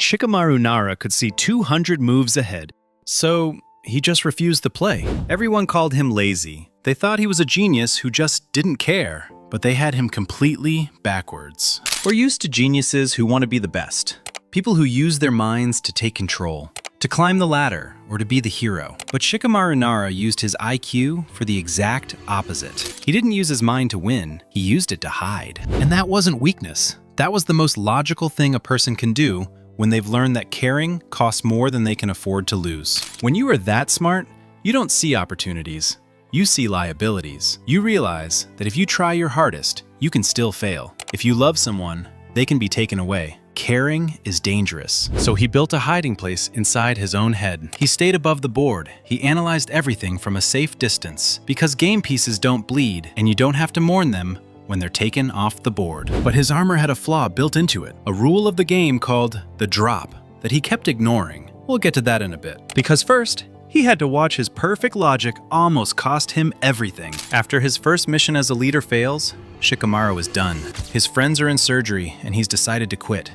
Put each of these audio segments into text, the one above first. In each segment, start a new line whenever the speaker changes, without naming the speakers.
Shikamaru Nara could see 200 moves ahead, so he just refused to play. Everyone called him lazy. They thought he was a genius who just didn't care, but they had him completely backwards. We're used to geniuses who want to be the best. People who use their minds to take control, to climb the ladder, or to be the hero. But Shikamaru Nara used his IQ for the exact opposite. He didn't use his mind to win, he used it to hide. And that wasn't weakness. That was the most logical thing a person can do when they've learned that caring costs more than they can afford to lose. When you are that smart, you don't see opportunities. You see liabilities. You realize that if you try your hardest, you can still fail. If you love someone, they can be taken away. Caring is dangerous. So he built a hiding place inside his own head. He stayed above the board. He analyzed everything from a safe distance. Because game pieces don't bleed, and you don't have to mourn them when they're taken off the board. But his armor had a flaw built into it, a rule of the game called the drop that he kept ignoring. We'll get to that in a bit. Because first, he had to watch his perfect logic almost cost him everything. After his first mission as a leader fails, Shikamaru is done. His friends are in surgery, and he's decided to quit.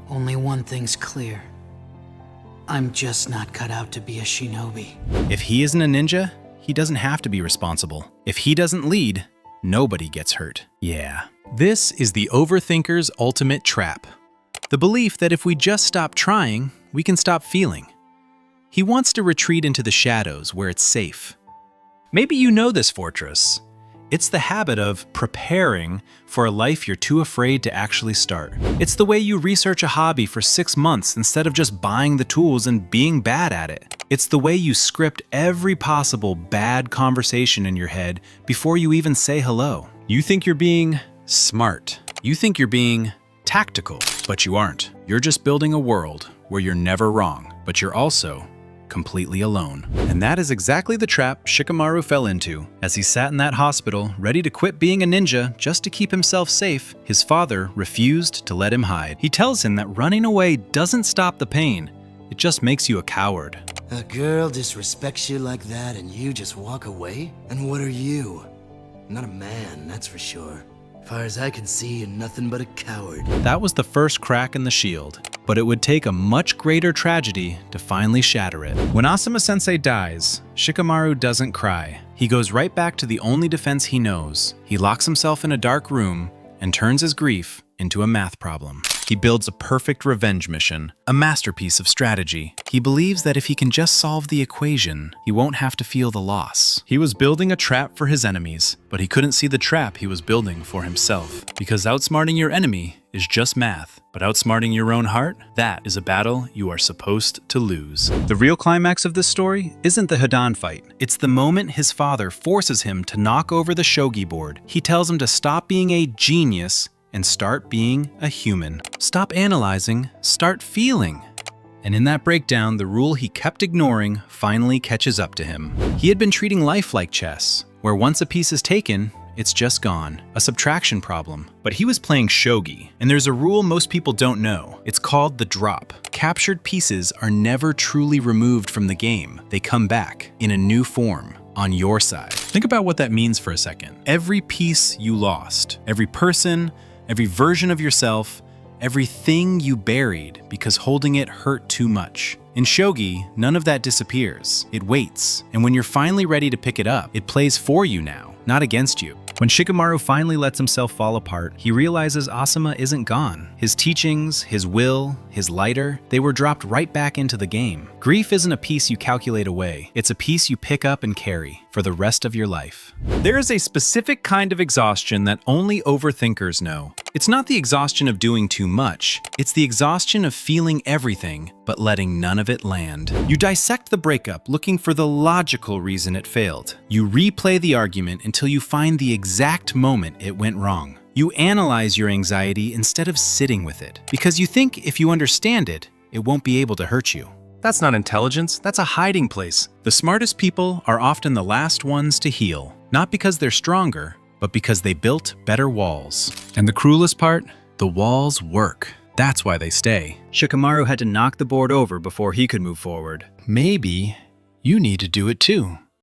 Only one thing's clear. I'm just not cut out to be a shinobi.
If he isn't a ninja, he doesn't have to be responsible. If he doesn't lead, nobody gets hurt. Yeah. This is the Overthinker's ultimate trap. The belief that if we just stop trying, we can stop feeling. He wants to retreat into the shadows where it's safe. Maybe you know this fortress. It's the habit of preparing for a life you're too afraid to actually start. It's the way you research a hobby for 6 months instead of just buying the tools and being bad at it. It's the way you script every possible bad conversation in your head before you even say hello. You think you're being smart. You think you're being tactical, but you aren't. You're just building a world where you're never wrong, but you're also completely alone. And that is exactly the trap Shikamaru fell into. As he sat in that hospital, ready to quit being a ninja just to keep himself safe, his father refused to let him hide. He tells him that running away doesn't stop the pain, it just makes you a coward.
A girl disrespects you like that and you just walk away? And what are you? Not a man, that's for sure. Far as I can see, you're nothing but a coward.
That was the first crack in the shield, but it would take a much greater tragedy to finally shatter it. When Asuma-sensei dies, Shikamaru doesn't cry. He goes right back to the only defense he knows. He locks himself in a dark room and turns his grief into a math problem. He builds a perfect revenge mission, a masterpiece of strategy. He believes that if he can just solve the equation, he won't have to feel the loss. He was building a trap for his enemies, but he couldn't see the trap he was building for himself. Because outsmarting your enemy is just math, but outsmarting your own heart, that is a battle you are supposed to lose. The real climax of this story isn't the Hidan fight. It's the moment his father forces him to knock over the shogi board. He tells him to stop being a genius and start being a human. Stop analyzing, start feeling. And in that breakdown, the rule he kept ignoring finally catches up to him. He had been treating life like chess, where once a piece is taken, it's just gone. A subtraction problem. But he was playing shogi, and there's a rule most people don't know. It's called the drop. Captured pieces are never truly removed from the game. They come back in a new form on your side. Think about what that means for a second. Every piece you lost, every person, every version of yourself, everything you buried because holding it hurt too much. In shogi, none of that disappears. It waits, and when you're finally ready to pick it up, it plays for you now, not against you. When Shikamaru finally lets himself fall apart, he realizes Asuma isn't gone. His teachings, his will, his lighter, they were dropped right back into the game. Grief isn't a piece you calculate away. It's a piece you pick up and carry for the rest of your life. There is a specific kind of exhaustion that only overthinkers know. It's not the exhaustion of doing too much. It's the exhaustion of feeling everything, but letting none of it land. You dissect the breakup looking for the logical reason it failed. You replay the argument until you find the exact moment it went wrong. You analyze your anxiety instead of sitting with it, because you think if you understand it, it won't be able to hurt you. That's not intelligence, that's a hiding place. The smartest people are often the last ones to heal, not because they're stronger, but because they built better walls. And the cruelest part? The walls work. That's why they stay. Shikamaru had to knock the board over before he could move forward. Maybe you need to do it too.